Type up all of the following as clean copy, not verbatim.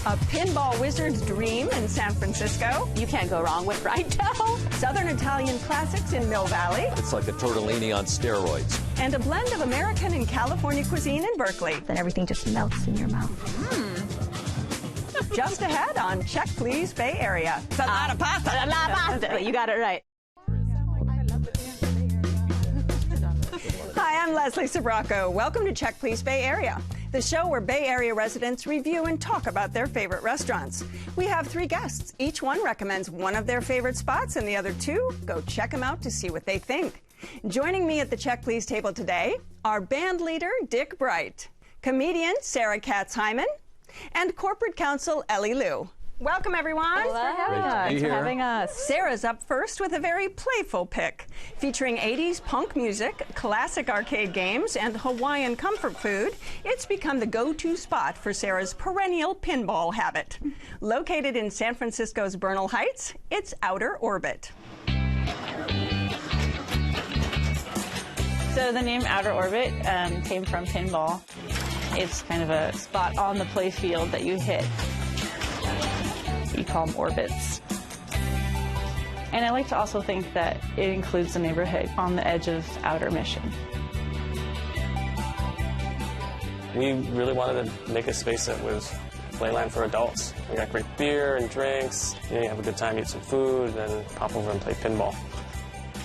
A pinball wizard's dream in San Francisco. You can't go wrong with fried dough. Southern Italian classics in Mill Valley. It's like a tortellini on steroids. And a blend of American and California cuisine in Berkeley. Then everything just melts in your mouth. Just ahead on Check Please Bay Area. It's a lot of pasta. A lot of pasta. You got it right. Hi, I'm Leslie Sabraco. Welcome to Check Please Bay Area, the show where Bay Area residents review and talk about their favorite restaurants. We have 3 guests. Each one recommends one of their favorite spots, and the other 2 go check them out to see what they think. Joining me at the Check Please table today are band leader Dick Bright, comedian Sarah Katz-Hyman, and corporate counsel Ellie Liu. Welcome, everyone. Thanks for having us. Sarah's up first with a very playful pick, featuring 80s punk music, classic arcade games, and Hawaiian comfort food. It's become the go-to spot for Sarah's perennial pinball habit. Located in San Francisco's Bernal Heights, it's Outer Orbit. So the name Outer Orbit came from pinball. It's kind of a spot on the play field that you hit. You call them orbits. And I like to also think that it includes the neighborhood on the edge of Outer Mission. We really wanted to make a space that was playland for adults. We got great beer and drinks. You have a good time, eat some food, then pop over and play pinball.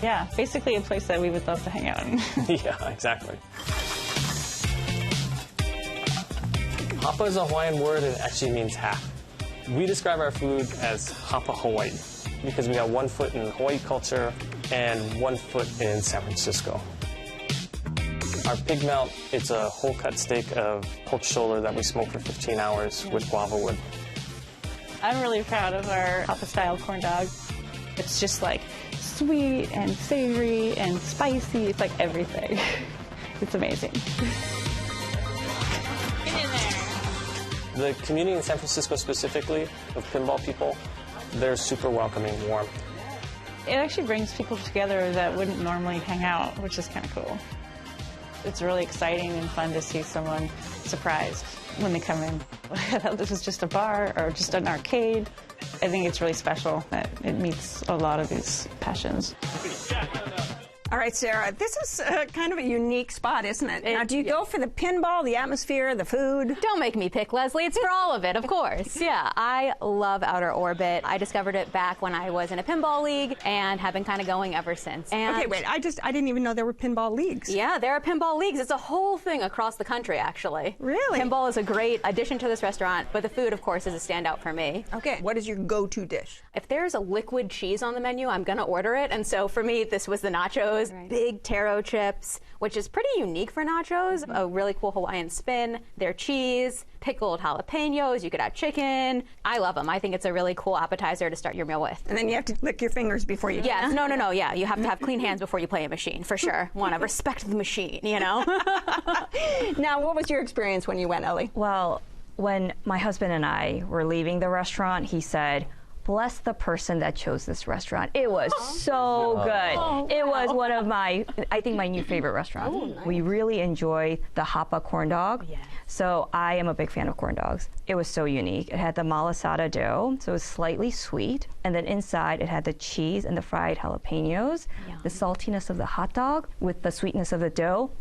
Yeah, basically a place that we would love to hang out in. Yeah, exactly. Hapa is a Hawaiian word and it actually means half. We describe our food as Hapa Hawaii because we got 1 foot in Hawaii culture and 1 foot in San Francisco. Our pig melt, it's a whole cut steak of pork shoulder that we smoke for 15 hours with guava wood. I'm really proud of our Hapa style corn dog. It's just like sweet and savory and spicy. It's like everything. It's amazing. The community in San Francisco specifically, of pinball people, they're super welcoming, warm. It actually brings people together that wouldn't normally hang out, which is kind of cool. It's really exciting and fun to see someone surprised when they come in. I thought this was just a bar or just an arcade. I think it's really special that it meets a lot of these passions. All right, Sarah, this is kind of a unique spot, isn't it? Now, do you go for the pinball, the atmosphere, the food? Don't make me pick, Leslie. It's for all of it, of course. Yeah, I love Outer Orbit. I discovered it back when I was in a pinball league and have been kind of going ever since. And okay, wait, I didn't even know there were pinball leagues. Yeah, there are pinball leagues. It's a whole thing across the country, actually. Really? Pinball is a great addition to this restaurant, but the food, of course, is a standout for me. Okay, what is your go-to dish? If there's a liquid cheese on the menu, I'm going to order it. And so for me, this was the nachos. Right. Big taro chips, which is pretty unique for nachos. A really cool Hawaiian spin. Their cheese, pickled jalapenos. You could add chicken. I love them. I think it's a really cool appetizer to start your meal with. And then you have to lick your fingers before you. Yes, no. Yeah, you have to have clean hands before you play a machine, for sure. Want to respect the machine, you know? Now, what was your experience when you went, Ellie? Well, when my husband and I were leaving the restaurant, he said, "Bless the person that chose this restaurant." It was so good. It was one of my new favorite restaurants. Oh, nice. We really enjoy the Hapa corn dog. Yeah. So I am a big fan of corn dogs. It was so unique. It had the malasada dough, so it was slightly sweet. And then inside it had the cheese and the fried jalapenos, the saltiness of the hot dog with the sweetness of the dough.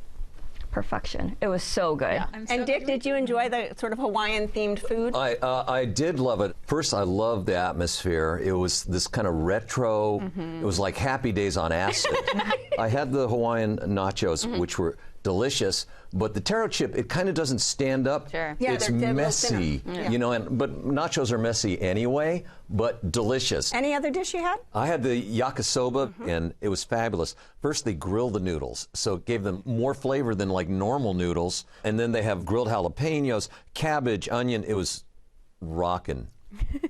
Perfection. It was so good. Yeah. And Dick, did you enjoy the sort of Hawaiian-themed food? I did love it. First, I loved the atmosphere. It was this kind of retro. It was like Happy Days on acid. I had the Hawaiian nachos, which were delicious, but the taro chip, it kind of doesn't stand up. Sure. Yeah, it's they're messy, you know. But nachos are messy anyway, but delicious. Any other dish you had? I had the yakisoba, and it was fabulous. First, they grilled the noodles, so it gave them more flavor than like normal noodles. And then they have grilled jalapenos, cabbage, onion. It was rockin'.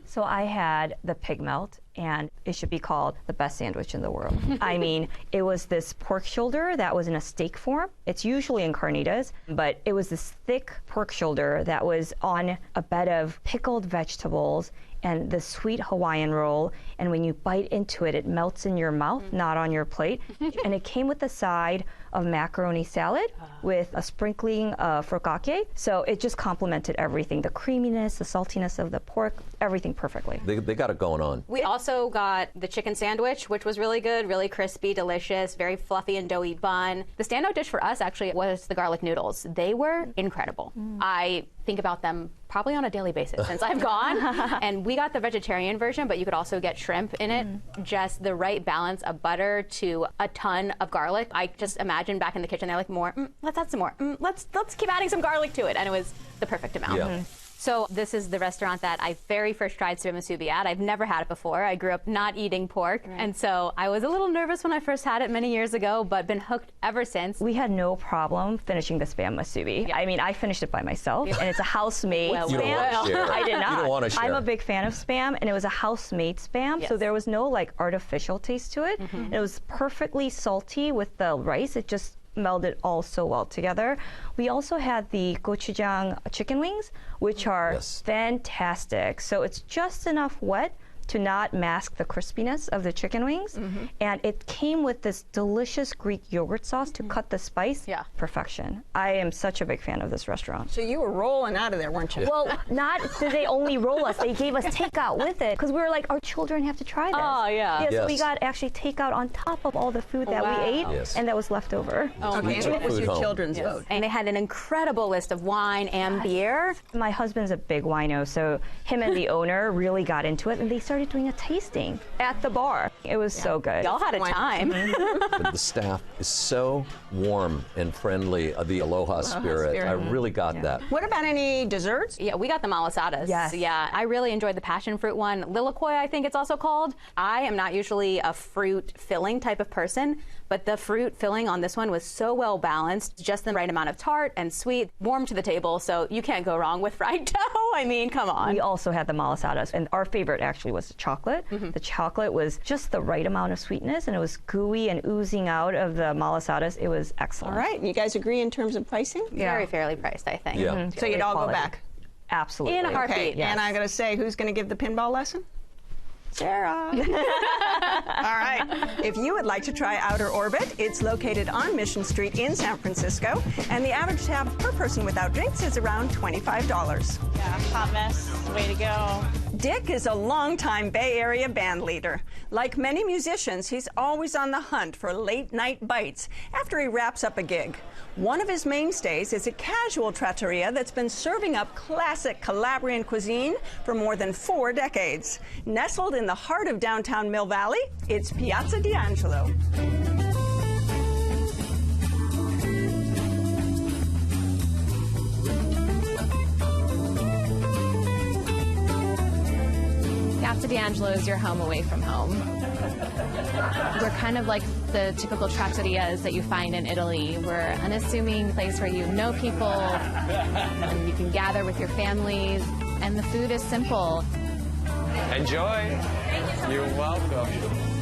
So I had the pig melt, and it should be called the best sandwich in the world. I mean, it was this pork shoulder that was in a steak form. It's usually in carnitas, but it was this thick pork shoulder that was on a bed of pickled vegetables and the sweet Hawaiian roll. And when you bite into it, it melts in your mouth, not on your plate. And it came with a side of macaroni salad with a sprinkling of furikake. So it just complemented everything. The creaminess, the saltiness of the pork, everything perfectly. They got it going on. We also got the chicken sandwich, which was really good, really crispy, delicious, very fluffy and doughy bun. The standout dish for us actually was the garlic noodles. They were incredible. I think about them probably on a daily basis since I've gone. And we got the vegetarian version, but you could also get shrimp in it. Just the right balance of butter to a ton of garlic. I just imagine back in the kitchen, they're like, more, let's add some more. Let's keep adding some garlic to it. And it was the perfect amount. Yeah. So this is the restaurant that I very first tried subi musubi at. I've never had it before. I grew up not eating pork, and so I was a little nervous when I first had it many years ago, but been hooked ever since. We had no problem finishing the Spam musubi. I mean, I finished it by myself, and it's a house-made Well, Spam. You don't want to share. I did not. You don't want to share. I'm a big fan of Spam, and it was a house-made Spam, so there was no like artificial taste to it. And it was perfectly salty with the rice. It just melded all so well together. We also had the gochujang chicken wings, which are fantastic. So it's just enough wet to not mask the crispiness of the chicken wings. And it came with this delicious Greek yogurt sauce to cut the spice. Yeah. Perfection. I am such a big fan of this restaurant. So you were rolling out of there, weren't you? Well, not did they only roll us, they gave us takeout with it, because we were like, our children have to try this. Oh, yeah. Yeah, so Yes. we got actually takeout on top of all the food that we ate, Yes. and that was left over. Okay, and what was food your home. children's vote? And they had an incredible list of wine and beer. My husband's a big wino, so him and the owner really got into it, and they started doing a tasting at the bar. It was so good. Y'all had a time. But the staff is so warm and friendly, the aloha spirit. I really got that. What about any desserts? Yeah, we got the malasadas. Yes. Yeah, I really enjoyed the passion fruit one. Lilikoi, I think it's also called. I am not usually a fruit filling type of person, but the fruit filling on this one was so well balanced, just the right amount of tart and sweet, warm to the table, so you can't go wrong with fried dough. I mean, come on. We also had the malasadas, and our favorite actually was the chocolate. The chocolate was just the right amount of sweetness, and it was gooey and oozing out of the malasadas. It was excellent. All right, you guys agree in terms of pricing? Very fairly priced, I think. Yeah. So you'd all go Quality. back? Absolutely. In a heartbeat. Okay, Yes. and I gotta say, who's gonna give the pinball lesson? Sarah. All right. If you would like to try Outer Orbit, it's located on Mission Street in San Francisco, and the average tab per person without drinks is around $25. Yeah, hot mess, way to go. Dick is a longtime Bay Area band leader. Like many musicians, he's always on the hunt for late-night bites after he wraps up a gig. One of his mainstays is a casual trattoria that's been serving up classic Calabrian cuisine for more than 4 decades. Nestled in the heart of downtown Mill Valley, it's Piazza D'Angelo. Piazza D'Angelo is your home away from home. We're kind of like the typical trattorias that you find in Italy. We're an unassuming place where you know people and you can gather with your families, and the food is simple. Enjoy. You're welcome.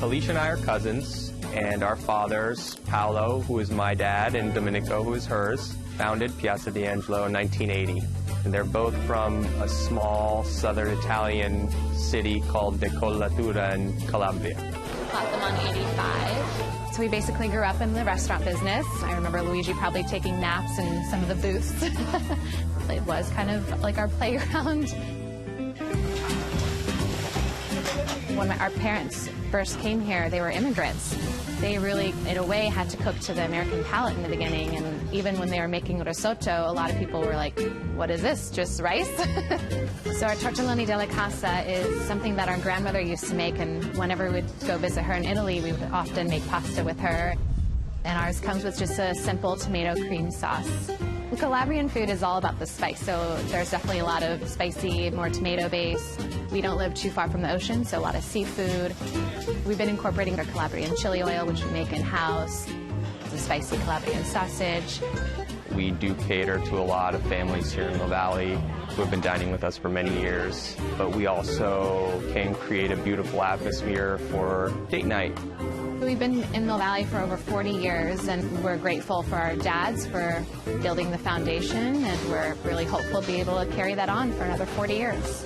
Alicia and I are cousins, and our fathers, Paolo, who is my dad, and Domenico, who is hers, founded Piazza D'Angelo in 1980. And they're both from a small southern Italian city called Decollatura in Calabria. Bought them on 85. So we basically grew up in the restaurant business. I remember Luigi probably taking naps in some of the booths. It was kind of like our playground. When our parents first came here, they were immigrants. They really, in a way, had to cook to the American palate in the beginning, and even when they were making risotto, a lot of people were like, what is this, just rice? So our tortellini della casa is something that our grandmother used to make, and whenever we'd go visit her in Italy, we would often make pasta with her. And ours comes with just a simple tomato cream sauce. The Calabrian food is all about the spice, so there's definitely a lot of spicy, more tomato base. We don't live too far from the ocean, so a lot of seafood. We've been incorporating our Calabrian chili oil, which we make in-house, the spicy Calabrian sausage. We do cater to a lot of families here in Mill Valley who have been dining with us for many years, but we also can create a beautiful atmosphere for date night. We've been in Mill Valley for over 40 years, and we're grateful for our dads for building the foundation, and we're really hopeful to be able to carry that on for another 40 years.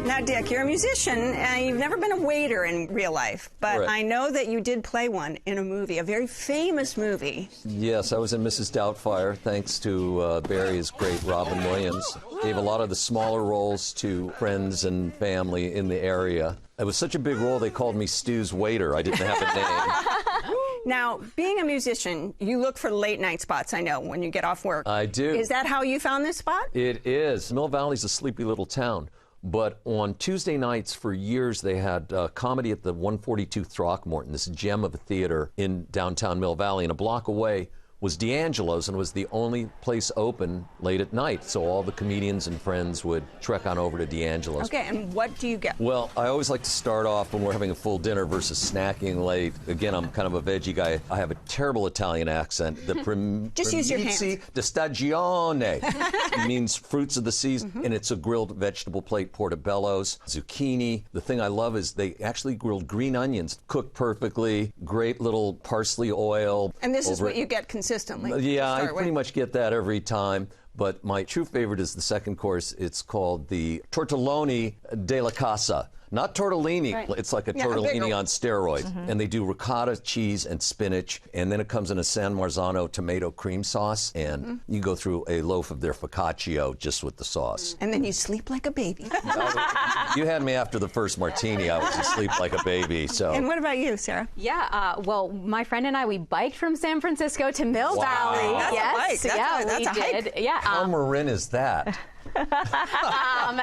Now, Dick, you're a musician, and you've never been a waiter in real life, but Right. I know that you did play one in a movie, a very famous movie. Yes, I was in Mrs. Doubtfire, thanks to Barry's great Robin Williams. Gave a lot of the smaller roles to friends and family in the area. It was such a big role, they called me Stu's waiter. I didn't have a name. Now, being a musician, you look for late night spots, I know, when you get off work. I do. Is that how you found this spot? It is. Mill Valley's a sleepy little town. But on Tuesday nights for years, they had comedy at the 142 Throckmorton, this gem of a theater in downtown Mill Valley. And a block away was D'Angelo's, and was the only place open late at night. So all the comedians and friends would trek on over to D'Angelo's. Okay, and what do you get? Well, I always like to start off when we're having a full dinner versus snacking late. Again, I'm kind of a veggie guy. I have a terrible Italian accent. The Just use your hands. Primizi di stagione. It means fruits of the season, and it's a grilled vegetable plate, portobello's, zucchini. The thing I love is they actually grilled green onions, cooked perfectly, great little parsley oil. And this is over what you get consistently. Yeah, I to start pretty with. much get that every time. But my true favorite is the second course. It's called the tortelloni della casa. Not tortellini. Right. It's like a Yeah, a bigger tortellini one. on steroids. And they do ricotta, cheese, and spinach. And then it comes in a San Marzano tomato cream sauce. And you go through a loaf of their focaccia just with the sauce. And then you sleep like a baby. You had me after the first martini. I was asleep like a baby. So. And what about you, Sarah? Yeah, well, my friend and I, we biked from San Francisco to Mill Wow. Valley. That's a yes, bike. That's yeah, a- that's we a hike. did. Yeah, How marin is that?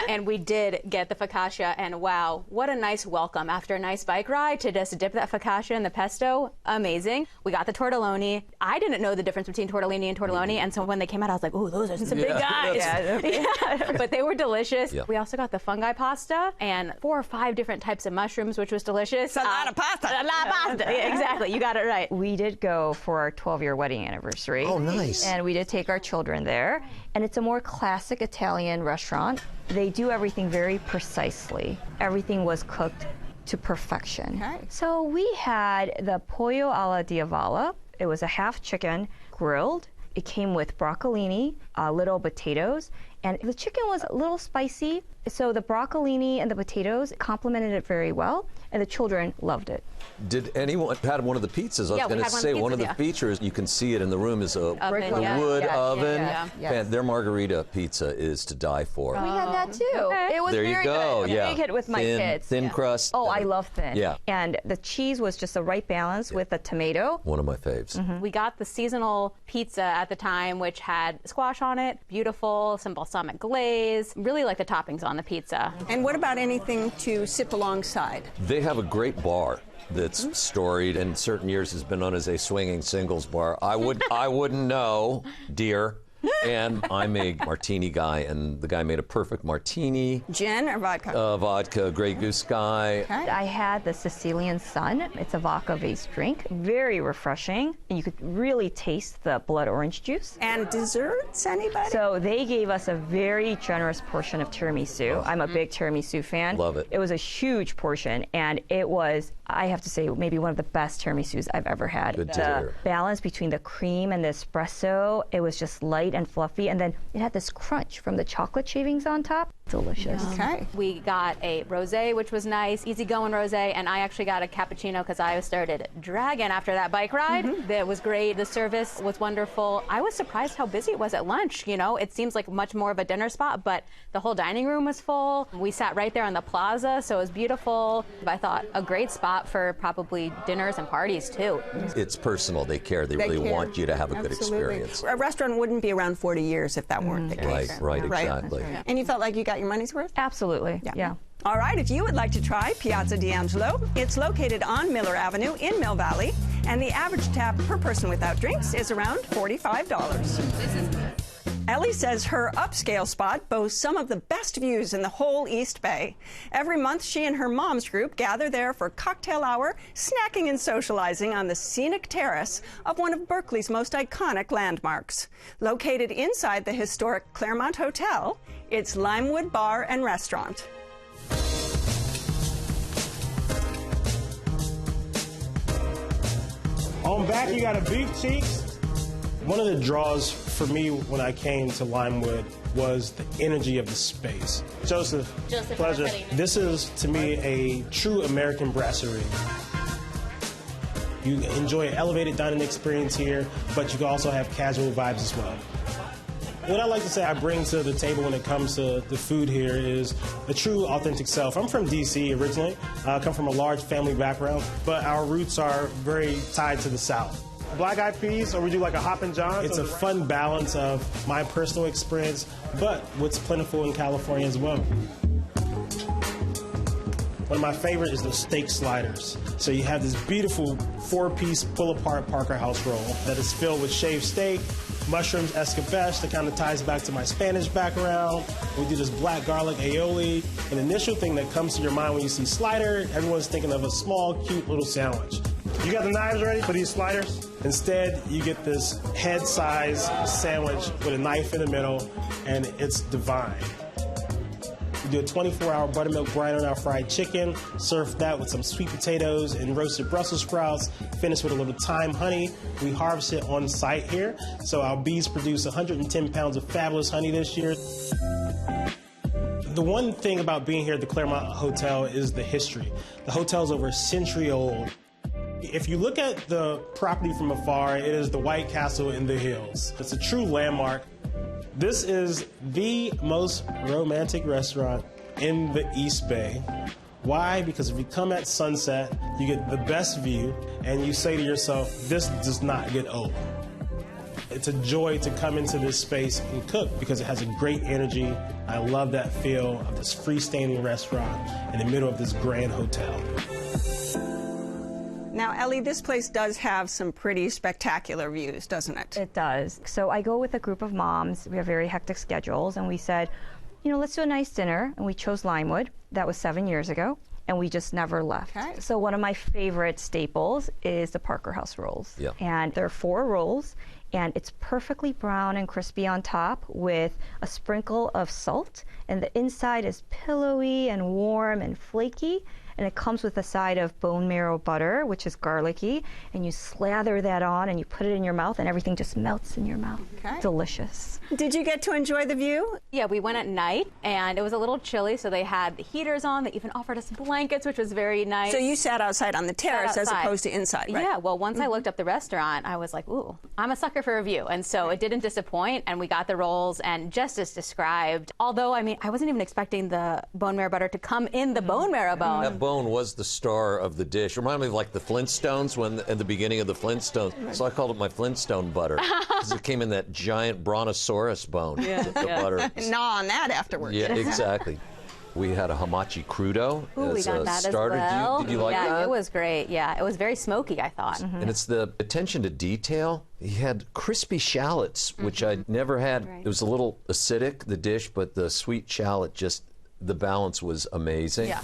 and we did get the focaccia, and wow, what a nice welcome after a nice bike ride to just dip that focaccia in the pesto. Amazing. We got the tortelloni. I didn't know the difference between tortellini and tortelloni, and so when they came out, I was like, "Ooh, those are some big guys." Yeah. But they were delicious. Yeah. We also got the fungi pasta and 4 or 5 different types of mushrooms, which was delicious. It's a lot of pasta. A lot of pasta. Yeah, exactly. You got it right. We did go for our 12-year wedding anniversary. Oh, nice. And we did take our children there. And it's a more classic Italian restaurant. They do everything very precisely. Everything was cooked to perfection. Okay. So we had the pollo alla diavola. It was a half chicken grilled. It came with broccolini, little potatoes, and the chicken was a little spicy. So the broccolini and the potatoes complemented it very well, and the children loved it. Did anyone had one of the pizzas? I Yeah, was we going to had one of the say one of the pizzas, yeah. features. You can see it in the room is a Oven, the yeah. wood Yeah, oven. yeah, yeah. Man, their margarita pizza is to die for. We had that too. It was There you very go. good. Yeah, Big hit with my thin, kids. thin Yeah. crust. Oh, I love thin. Yeah. And the cheese was just the right balance with the tomato. One of my faves. We got the seasonal pizza at the time, which had squash on it, beautiful, some balsamic glaze. Really like the toppings on the pizza. And what about anything to sip alongside? They have a great bar that's storied and in certain years has been known as a swinging singles bar. I wouldn't know, dear. And I'm a martini guy, and the guy made a perfect martini. Gin or vodka? Vodka, Grey Goose guy. Okay. I had the Sicilian Sun. It's a vodka-based drink. Very refreshing. And you could really taste the blood orange juice. And desserts, anybody? So they gave us a very generous portion of tiramisu. I'm a big tiramisu fan. Love it. It was a huge portion, and it was, I have to say, maybe one of the best tiramisus I've ever had. Good to The hear. balance between the cream and the espresso, it was just light and fluffy, and then it had this crunch from the chocolate shavings on top. Delicious. Okay. We got a rosé, which was nice, easygoing rosé, and I actually got a cappuccino because I started dragging after that bike ride. That was great. The service was wonderful. I was surprised how busy it was at lunch. You know, it seems like much more of a dinner spot, but the whole dining room was full. We sat right there on the plaza, so it was beautiful. I thought a great spot for probably dinners and parties too. It's personal. They care. They They really care. want you to have a good Absolutely. experience. A restaurant wouldn't be around 40 years if that weren't the case. Right, exactly. And you felt like you got your money's worth? Absolutely. Yeah. All right, if you would like to try Piazza D'Angelo, it's located on Miller Avenue in Mill Valley, and the average tab per person without drinks is around $45. Ellie says her upscale spot boasts some of the best views in the whole East Bay. Every month, she and her mom's group gather there for cocktail hour, snacking and socializing on the scenic terrace of one of Berkeley's most iconic landmarks. Located inside the historic Claremont Hotel, it's Limewood Bar and Restaurant. On back, you got a beef cheeks. One of the draws for me when I came to Limewood was the energy of the space. Joseph, pleasure. This is, to me, a true American brasserie. You enjoy an elevated dining experience here, but you can also have casual vibes as well. What I like to say I bring to the table when it comes to the food here is a true, authentic self. I'm from D.C. originally. I come from a large family background, but our roots are very tied to the South. Black eyed peas, or we do like a Hoppin' John's. It's a fun balance of my personal experience, but what's plentiful in California as well. One of my favorite is the steak sliders. So you have this beautiful 4-piece pull-apart Parker House roll that is filled with shaved steak, mushrooms escabeche that kind of ties back to my Spanish background. We do this black garlic aioli. An initial thing that comes to your mind when you see slider, everyone's thinking of a small, cute little sandwich. You got the knives ready for these sliders? Instead, you get this head-size sandwich with a knife in the middle, and it's divine. We do a 24-hour buttermilk brine on our fried chicken, serve that with some sweet potatoes and roasted Brussels sprouts, finish with a little thyme honey. We harvest it on site here, so our bees produce 110 pounds of fabulous honey this year. The one thing about being here at the Claremont Hotel is the history. The hotel's over a century old. If you look at the property from afar, it is the White Castle in the hills. It's a true landmark. This is the most romantic restaurant in the East Bay. Why? Because if you come at sunset, you get the best view, and you say to yourself, this does not get old. It's a joy to come into this space and cook because it has a great energy. I love that feel of this freestanding restaurant in the middle of this grand hotel. Now, Ellie, this place does have some pretty spectacular views, doesn't it? It does. So I go with a group of moms. We have very hectic schedules, and we said, you know, let's do a nice dinner. And we chose Limewood. That was 7 years ago, and we just never left. Okay. So one of my favorite staples is the Parker House rolls. Yeah. And there are 4 rolls, and it's perfectly brown and crispy on top with a sprinkle of salt, and the inside is pillowy and warm and flaky. And it comes with a side of bone marrow butter, which is garlicky, and you slather that on and you put it in your mouth and everything just melts in your mouth. Okay. Delicious. Did you get to enjoy the view? Yeah, we went at night, and it was a little chilly, so they had the heaters on. They even offered us blankets, which was very nice. So you sat outside on the terrace as opposed to inside, right? Yeah, well, once I looked up the restaurant, I was like, ooh, I'm a sucker for a view. And so it didn't disappoint, and we got the rolls, and just as described. Although, I mean, I wasn't even expecting the bone marrow butter to come in the bone marrow bone. That bone was the star of the dish. It reminded me of like the Flintstones when at the beginning of the Flintstones. So I called it my Flintstone butter because it came in that giant brontosaurus bone. Yeah, the butter. Gnaw on that afterwards. Yeah, exactly. We had a hamachi crudo Ooh, we as got a that starter. as well. Did you like that? Yeah, it was great. Yeah, it was very smoky, I thought. And it's the attention to detail. He had crispy shallots, which I'd never had. Right. It was a little acidic, the dish, but the sweet shallot, just the balance was amazing. Yeah.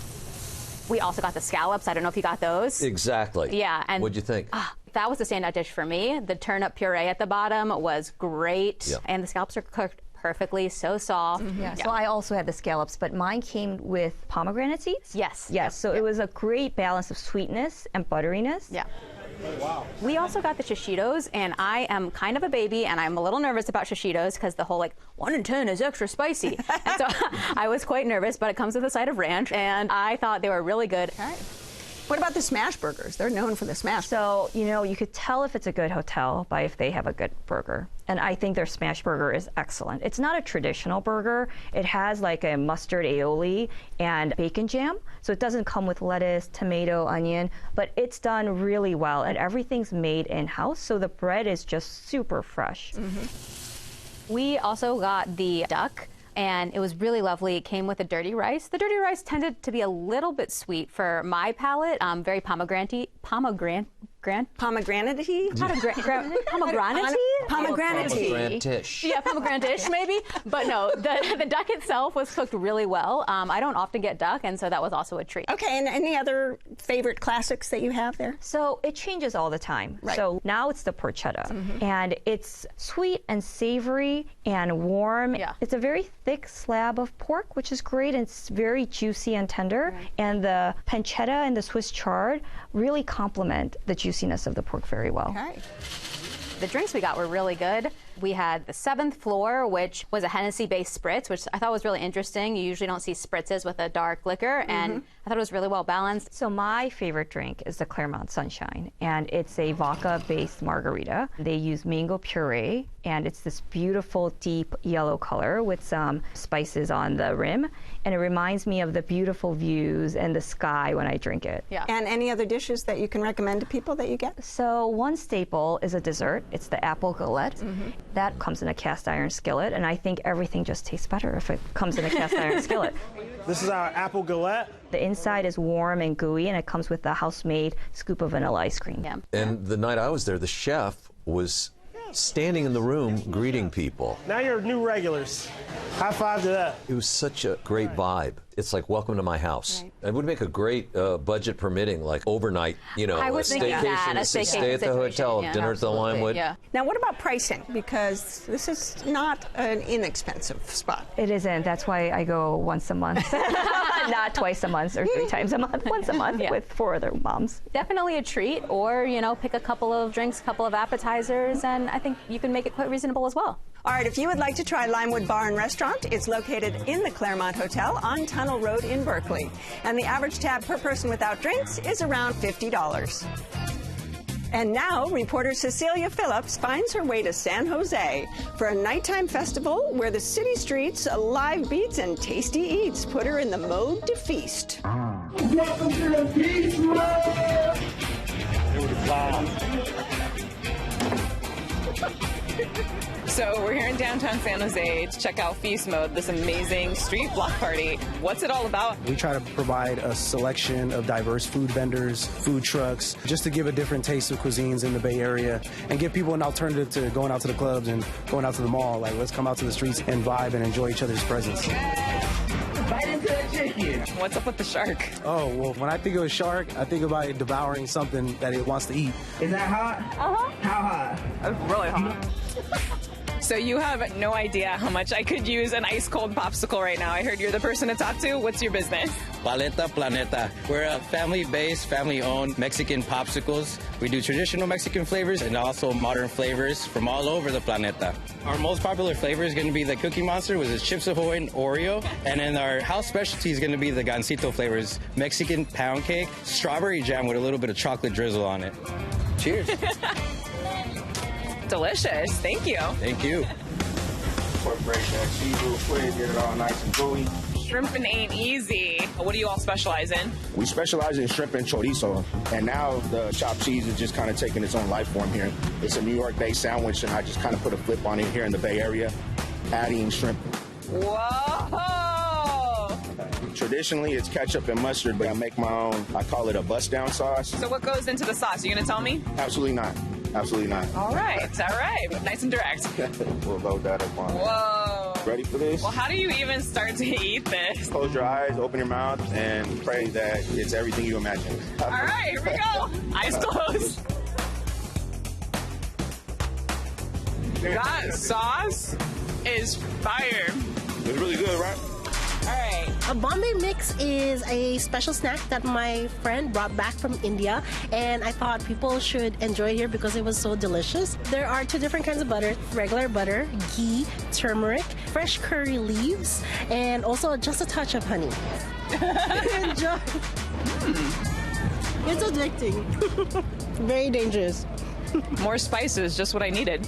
We also got the scallops. I don't know if you got those. Exactly. Yeah. And what'd you think? That was the standout dish for me. The turnip puree at the bottom was great. Yeah. And the scallops are cooked perfectly, so soft. Yeah, so I also had the scallops, but mine came with pomegranate seeds. Yes. Yes, so it was a great balance of sweetness and butteriness. Yeah. Wow. We also got the shishitos, and I am kind of a baby, and I'm a little nervous about shishitos because the whole, like, 1 in 10 is extra spicy. And so I was quite nervous, but it comes with a side of ranch, and I thought they were really good. Okay. What about the smash burgers? They're known for the smash. So, you know, you could tell if it's a good hotel by if they have a good burger. And I think their smash burger is excellent. It's not a traditional burger. It has like a mustard aioli and bacon jam. So it doesn't come with lettuce, tomato, onion, but it's done really well. And everything's made in-house, so the bread is just super fresh. Mm-hmm. We also got the duck. And it was really lovely. It came with a dirty rice. The dirty rice tended to be a little bit sweet for my palate. Very pomegranate-y. Pomegranate-y? Pomegranate-y? Pomegranate tea. Pomegranate-ish. Yeah, pomegranate-ish maybe. But no, the duck itself was cooked really well. I don't often get duck, and so that was also a treat. Okay, and any other favorite classics that you have there? So it changes all the time. Right. So now it's the porchetta, and it's sweet and savory and warm. Yeah. It's a very thick slab of pork, which is great, and it's very juicy and tender. Right. And the pancetta and the Swiss chard really complement the juiciness of the pork very well. Okay. The drinks we got were really good. We had the 7th floor, which was a Hennessy-based spritz, which I thought was really interesting. You usually don't see spritzes with a dark liquor, and I thought it was really well balanced. So my favorite drink is the Claremont Sunshine, and it's a vodka-based margarita. They use mango puree, and it's this beautiful, deep yellow color with some spices on the rim, and it reminds me of the beautiful views and the sky when I drink it. Yeah. And any other dishes that you can recommend to people that you get? So one staple is a dessert. It's the apple galette. That comes in a cast iron skillet, and I think everything just tastes better if it comes in a cast iron skillet. This is our apple galette. The inside is warm and gooey, and it comes with the house-made scoop of vanilla ice cream. Yeah. And the night I was there, the chef was standing in the room greeting people. Now you're new regulars. High five to that. It was such a great vibe. It's like, welcome to my house. It would make a great budget permitting, like overnight, you know, I was thinking that, a staycation stay at the hotel, situation, dinner at the absolutely, Limewood. Yeah. Now, what about pricing? Because this is not an inexpensive spot. It isn't. That's why I go once a month. Not twice a month or 3 times a month. Once a month with 4 other moms. Definitely a treat, or, you know, pick a couple of drinks, a couple of appetizers, and I think you can make it quite reasonable as well. All right, if you would like to try Limewood Bar and Restaurant, it's located in the Claremont Hotel on Tunnel Road in Berkeley. And the average tab per person without drinks is around $50. And now, reporter Cecilia Phillips finds her way to San Jose for a nighttime festival where the city streets, live beats, and tasty eats put her in the mode to feast. Welcome to the Feast Mode! So we're here in downtown San Jose to check out Feast Mode, this amazing street block party. What's it all about? We try to provide a selection of diverse food vendors, food trucks, just to give a different taste of cuisines in the Bay Area and give people an alternative to going out to the clubs and going out to the mall. Like, let's come out to the streets and vibe and enjoy each other's presence. Bite into the chicken. What's up with the shark? Oh, well, when I think of a shark, I think about it devouring something that it wants to eat. Is that hot? Uh-huh. How hot? That's really hot. So you have no idea how much I could use an ice-cold popsicle right now. I heard you're the person to talk to. What's your business? Paleta Planeta. We're a family-based, family-owned Mexican popsicles. We do traditional Mexican flavors and also modern flavors from all over the planeta. Our most popular flavor is going to be the Cookie Monster, which is Chips Ahoy and Oreo. And then our house specialty is going to be the Gansito flavors, Mexican pound cake, strawberry jam with a little bit of chocolate drizzle on it. Cheers. Delicious. Thank you. Thank you. Incorporate that cheese real quick, get it all nice and gooey. Shrimping ain't easy. What do you all specialize in? We specialize in shrimp and chorizo, and now the chopped cheese is just kind of taking its own life form here. It's a New York-based sandwich, and I just kind of put a flip on it here in the Bay Area, adding shrimp. Whoa! Traditionally, it's ketchup and mustard, but I make my own. I call it a bust-down sauce. So what goes into the sauce? Are you going to tell me? Absolutely not. Absolutely not. All right. Nice and direct. We'll load that up on. Whoa. Ready for this? Well, how do you even start to eat this? Close your eyes, open your mouth, and pray that it's everything you imagine. All right, here we go. Eyes closed. That sauce is fire. It's really good, right? All right. A Bombay mix is a special snack that my friend brought back from India, and I thought people should enjoy it here because it was so delicious. There are 2 different kinds of butter: regular butter, ghee, turmeric, fresh curry leaves, and also just a touch of honey. Enjoy. It's addicting. Very dangerous. More spices, just what I needed.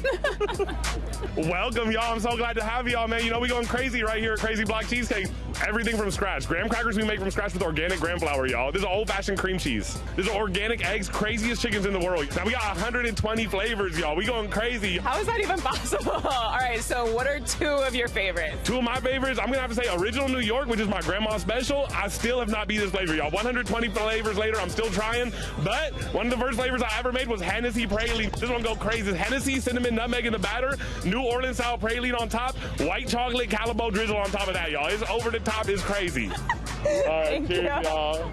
Welcome, y'all. I'm so glad to have y'all, man. You know, we going crazy right here at Crazy Block Cheesecake. Everything from scratch. Graham crackers we make from scratch with organic graham flour, y'all. This is old-fashioned cream cheese. This is organic eggs, craziest chickens in the world. Now, we got 120 flavors, y'all. We going crazy. How is that even possible? All right, so what are 2 of your favorites? 2 of my favorites, I'm going to have to say Original New York, which is my grandma's special. I still have not beat this flavor, y'all. 120 flavors later, I'm still trying. But one of the first flavors I ever made was Hennessy Praline. praline. This one go crazy. Hennessy, cinnamon, nutmeg in the batter, New Orleans style praline on top, white chocolate Calibo drizzle on top of that, y'all. It's over the top. It's crazy. All right, cheers, y'all.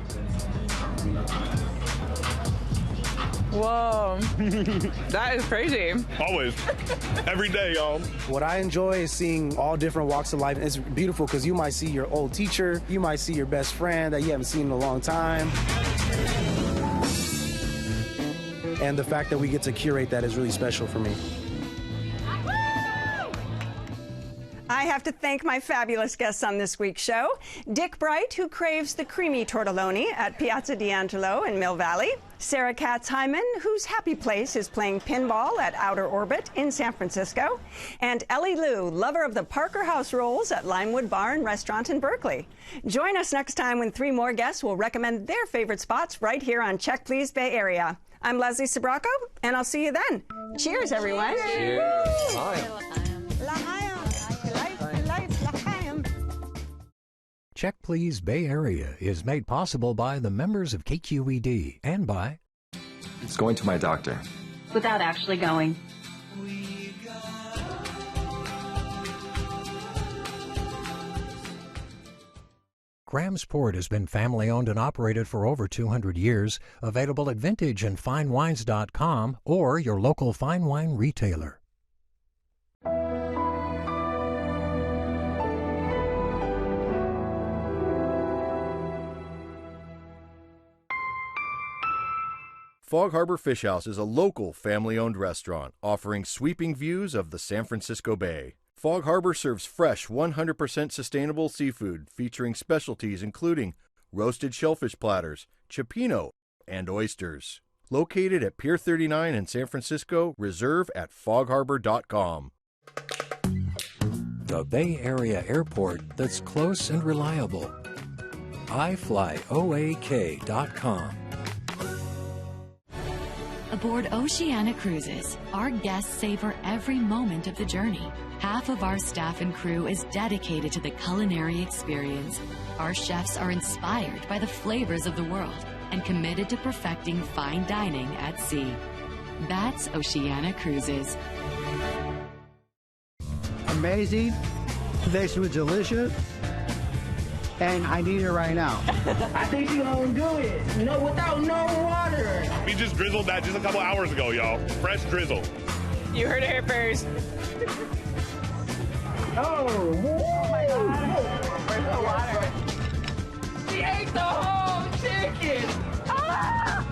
Whoa, that is crazy. Always. Every day, y'all. What I enjoy is seeing all different walks of life. It's beautiful because you might see your old teacher, you might see your best friend that you haven't seen in a long time. And the fact that we get to curate that is really special for me. I have to thank my fabulous guests on this week's show. Dick Bright, who craves the creamy tortelloni at Piazza D'Angelo in Mill Valley. Sarah Katz-Hyman, whose happy place is playing pinball at Outer Orbit in San Francisco. And Ellie Liu, lover of the Parker House rolls at Limewood Bar and Restaurant in Berkeley. Join us next time when 3 more guests will recommend their favorite spots right here on Check Please Bay Area. I'm Leslie Sabraco, and I'll see you then. Cheers, everyone. Cheers. Hi. Check Please Bay Area is made possible by the members of KQED and by... It's going to my doctor. Without actually going. Grahamsport has been family-owned and operated for over 200 years. Available at vintageandfinewines.com or your local fine wine retailer. Fog Harbor Fish House is a local family-owned restaurant offering sweeping views of the San Francisco Bay. Fog Harbor serves fresh, 100% sustainable seafood featuring specialties including roasted shellfish platters, cioppino, and oysters. Located at Pier 39 in San Francisco, reserve at fogharbor.com. The Bay Area airport that's close and reliable. iFlyOAK.com. Aboard Oceana Cruises, our guests savor every moment of the journey. Half of our staff and crew is dedicated to the culinary experience. Our chefs are inspired by the flavors of the world and committed to perfecting fine dining at sea. That's Oceana Cruises. Amazing. This was delicious. And I need it right now. I think you're gonna do it. No, without no water. We just drizzled that just a couple hours ago, y'all. Fresh drizzle. You heard it here first. Oh my God. Where's the water? She ate the whole chicken. Ah!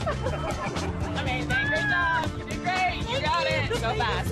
Amazing. Great job. You did great. You got it. Go fast.